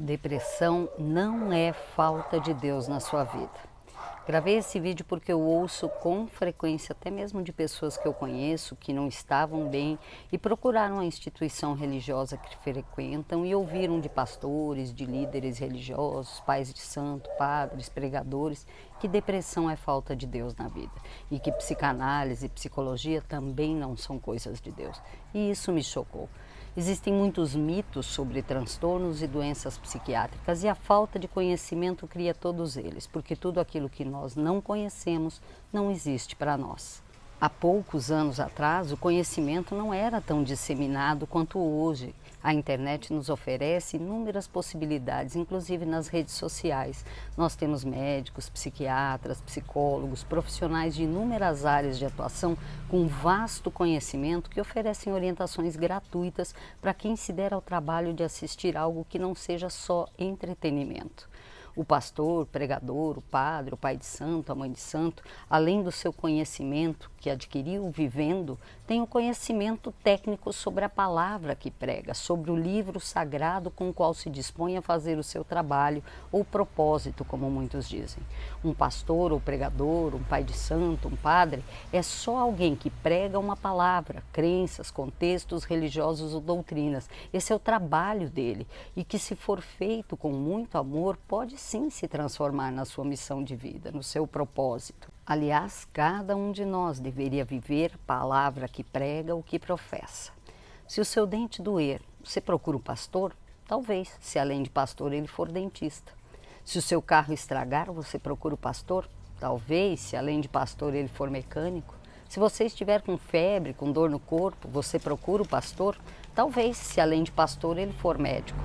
Depressão não é falta de Deus na sua vida. Gravei esse vídeo porque eu ouço com frequência, até mesmo de pessoas que eu conheço, que não estavam bem e procuraram a instituição religiosa que frequentam e ouviram de pastores, de líderes religiosos, pais de santo, padres, pregadores, que depressão é falta de Deus na vida e que psicanálise e psicologia também não são coisas de Deus. E isso me chocou. Existem muitos mitos sobre transtornos e doenças psiquiátricas e a falta de conhecimento cria todos eles, porque tudo aquilo que nós não conhecemos não existe para nós. Há poucos anos atrás, o conhecimento não era tão disseminado quanto hoje. A internet nos oferece inúmeras possibilidades, inclusive nas redes sociais. Nós temos médicos, psiquiatras, psicólogos, profissionais de inúmeras áreas de atuação com vasto conhecimento que oferecem orientações gratuitas para quem se der ao trabalho de assistir algo que não seja só entretenimento. O pastor, o pregador, o padre, o pai de santo, a mãe de santo, além do seu conhecimento que adquiriu vivendo, tem o conhecimento técnico sobre a palavra que prega, sobre o livro sagrado com o qual se dispõe a fazer o seu trabalho ou propósito, como muitos dizem. Um pastor ou pregador, um pai de santo, um padre, é só alguém que prega uma palavra, crenças, contextos religiosos ou doutrinas. Esse é o trabalho dele e que, se for feito com muito amor, pode sim se transformar na sua missão de vida, no seu propósito. Aliás, cada um de nós deveria viver a palavra que prega o que professa. Se o seu dente doer, você procura um pastor? Talvez, se além de pastor ele for dentista. Se o seu carro estragar, você procura o pastor? Talvez, se além de pastor ele for mecânico. Se você estiver com febre, com dor no corpo, você procura o pastor? Talvez, se além de pastor ele for médico.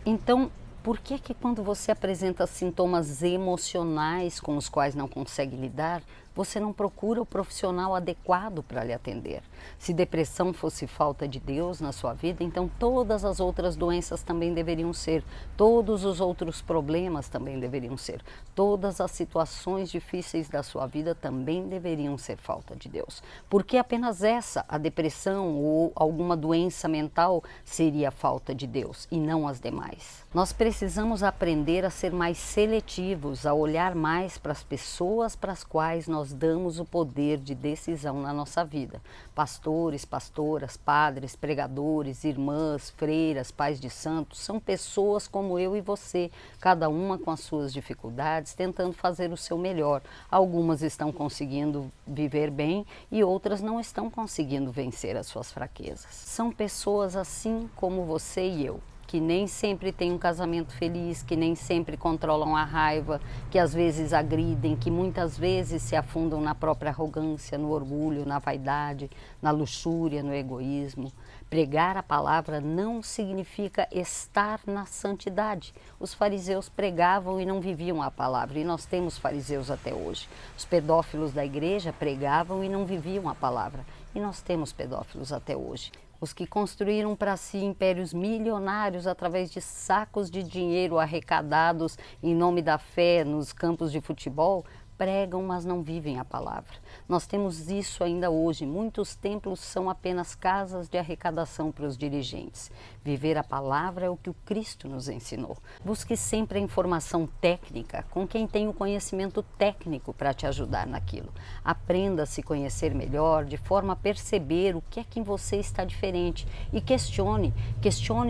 Então, por que quando você apresenta sintomas emocionais com os quais não consegue lidar, você não procura o profissional adequado para lhe atender? Se depressão fosse falta de Deus na sua vida, então todas as outras doenças também deveriam ser, todos os outros problemas também deveriam ser, todas as situações difíceis da sua vida também deveriam ser falta de Deus. Porque apenas essa, a depressão ou alguma doença mental, seria falta de Deus e não as demais. Nós precisamos aprender a ser mais seletivos, a olhar mais para as pessoas para as quais nós damos o poder de decisão na nossa vida. Pastores, pastoras, padres, pregadores, irmãs, freiras, pais de santos, são pessoas como eu e você, cada uma com as suas dificuldades, tentando fazer o seu melhor. Algumas estão conseguindo viver bem e outras não estão conseguindo vencer as suas fraquezas. São pessoas assim como você e eu, que nem sempre têm um casamento feliz, que nem sempre controlam a raiva, que às vezes agridem, que muitas vezes se afundam na própria arrogância, no orgulho, na vaidade, na luxúria, no egoísmo. Pregar a palavra não significa estar na santidade. Os fariseus pregavam e não viviam a palavra, e nós temos fariseus até hoje. Os pedófilos da igreja pregavam e não viviam a palavra, e nós temos pedófilos até hoje. Os que construíram para si impérios milionários através de sacos de dinheiro arrecadados em nome da fé nos campos de futebol, pregam, mas não vivem a palavra. Nós temos isso ainda hoje. Muitos templos são apenas casas de arrecadação para os dirigentes. Viver a palavra é o que o Cristo nos ensinou. Busque sempre a informação técnica com quem tem o conhecimento técnico para te ajudar naquilo. Aprenda a se conhecer melhor, de forma a perceber o que é que em você está diferente. E questione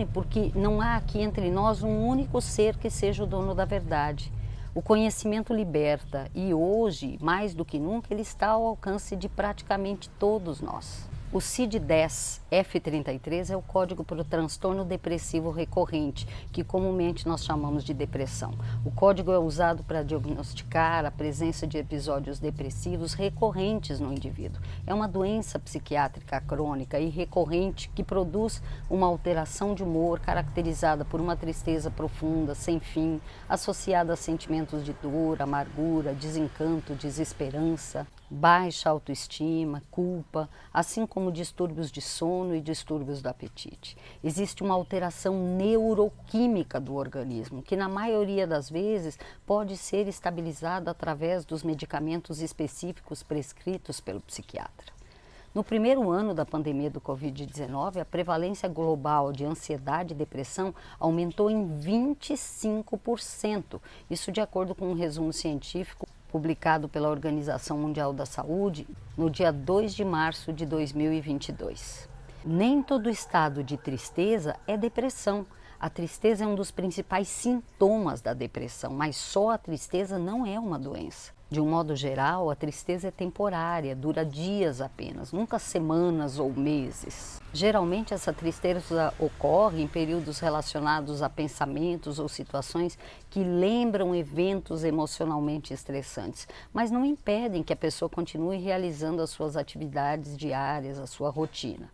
porque não há aqui entre nós um único ser que seja o dono da verdade. O conhecimento liberta e hoje, mais do que nunca, ele está ao alcance de praticamente todos nós. O CID-10 F33 é o código para o transtorno depressivo recorrente, que comumente nós chamamos de depressão. O código é usado para diagnosticar a presença de episódios depressivos recorrentes no indivíduo. É uma doença psiquiátrica crônica e recorrente que produz uma alteração de humor caracterizada por uma tristeza profunda, sem fim, associada a sentimentos de dor, amargura, desencanto, desesperança, baixa autoestima, culpa, assim como distúrbios de sono e distúrbios do apetite. Existe uma alteração neuroquímica do organismo, que na maioria das vezes pode ser estabilizada através dos medicamentos específicos prescritos pelo psiquiatra. No primeiro ano da pandemia do Covid-19, a prevalência global de ansiedade e depressão aumentou em 25%. Isso de acordo com um resumo científico publicado pela Organização Mundial da Saúde no dia 2 de março de 2022. Nem todo estado de tristeza é depressão. A tristeza é um dos principais sintomas da depressão, mas só a tristeza não é uma doença. De um modo geral, a tristeza é temporária, dura dias apenas, nunca semanas ou meses. Geralmente essa tristeza ocorre em períodos relacionados a pensamentos ou situações que lembram eventos emocionalmente estressantes, mas não impedem que a pessoa continue realizando as suas atividades diárias, a sua rotina.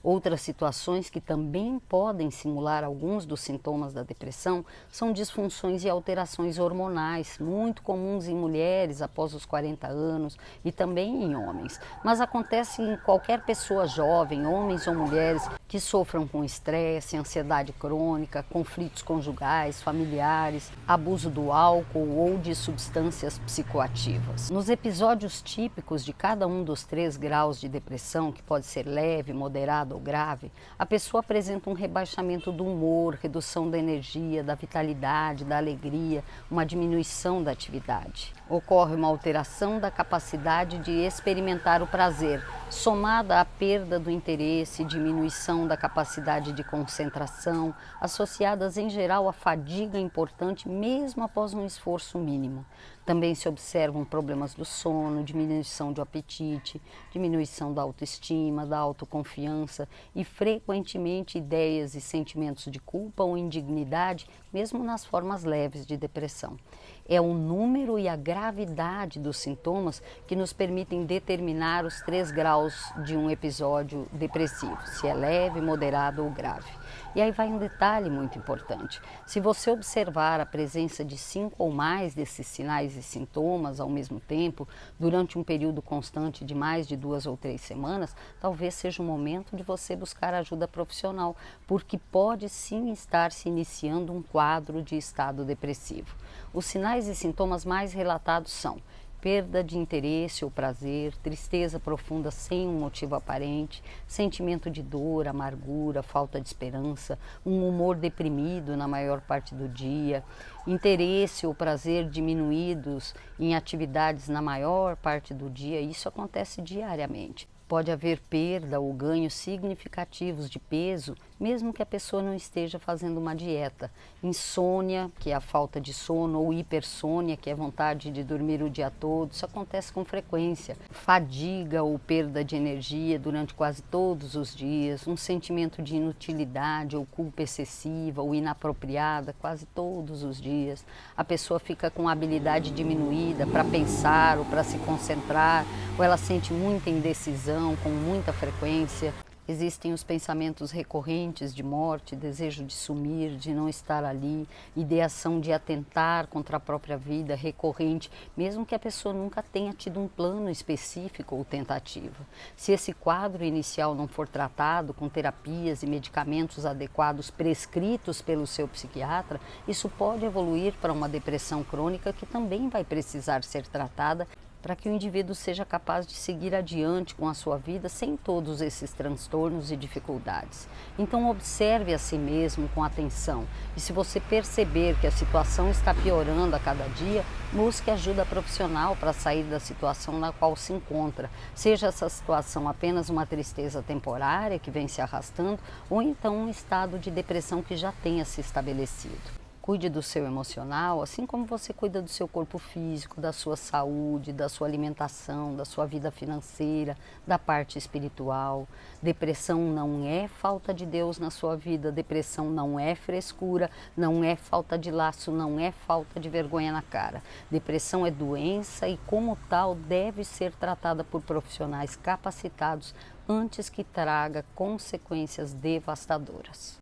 Outras situações que também podem simular alguns dos sintomas da depressão são disfunções e alterações hormonais, muito comuns em mulheres após os 40 anos e também em homens. Mas acontece em qualquer pessoa jovem, homens ou mulheres, que sofram com estresse, ansiedade crônica, conflitos conjugais, familiares, abuso do álcool ou de substâncias psicoativas. Nos episódios típicos de cada um dos 3 graus de depressão, que pode ser leve, moderado ou grave, a pessoa apresenta um rebaixamento do humor, redução da energia, da vitalidade, da alegria, uma diminuição da atividade. Ocorre uma alteração da capacidade de experimentar o prazer, somada à perda do interesse, diminuição da capacidade de concentração, associadas em geral à fadiga importante mesmo após um esforço mínimo. Também se observam problemas do sono, diminuição do apetite, diminuição da autoestima, da autoconfiança e frequentemente ideias e sentimentos de culpa ou indignidade, mesmo nas formas leves de depressão. É o número e a gravidade dos sintomas que nos permitem determinar os 3 graus de um episódio depressivo, se é leve, moderado ou grave. E aí vai um detalhe muito importante. Se você observar a presença de 5 ou mais desses sinais e sintomas ao mesmo tempo, durante um período constante de mais de 2 ou 3 semanas, talvez seja o momento de você buscar ajuda profissional, porque pode sim estar se iniciando um quadro de estado depressivo. Os sinais e sintomas mais relatados são perda de interesse ou prazer, tristeza profunda sem um motivo aparente, sentimento de dor, amargura, falta de esperança, um humor deprimido na maior parte do dia, interesse ou prazer diminuídos em atividades na maior parte do dia. Isso acontece diariamente. Pode haver perda ou ganhos significativos de peso, mesmo que a pessoa não esteja fazendo uma dieta. Insônia, que é a falta de sono, ou hipersônia, que é a vontade de dormir o dia todo, isso acontece com frequência. Fadiga ou perda de energia durante quase todos os dias, um sentimento de inutilidade ou culpa excessiva ou inapropriada quase todos os dias. A pessoa fica com a habilidade diminuída para pensar ou para se concentrar, ou ela sente muita indecisão com muita frequência. Existem os pensamentos recorrentes de morte, desejo de sumir, de não estar ali, ideação de atentar contra a própria vida recorrente, mesmo que a pessoa nunca tenha tido um plano específico ou tentativa. Se esse quadro inicial não for tratado com terapias e medicamentos adequados prescritos pelo seu psiquiatra, isso pode evoluir para uma depressão crônica que também vai precisar ser tratada para que o indivíduo seja capaz de seguir adiante com a sua vida sem todos esses transtornos e dificuldades. Então observe a si mesmo com atenção e, se você perceber que a situação está piorando a cada dia, busque ajuda profissional para sair da situação na qual se encontra, seja essa situação apenas uma tristeza temporária que vem se arrastando ou então um estado de depressão que já tenha se estabelecido. Cuide do seu emocional, assim como você cuida do seu corpo físico, da sua saúde, da sua alimentação, da sua vida financeira, da parte espiritual. Depressão não é falta de Deus na sua vida, depressão não é frescura, não é falta de laço, não é falta de vergonha na cara. Depressão é doença e, como tal, deve ser tratada por profissionais capacitados antes que traga consequências devastadoras.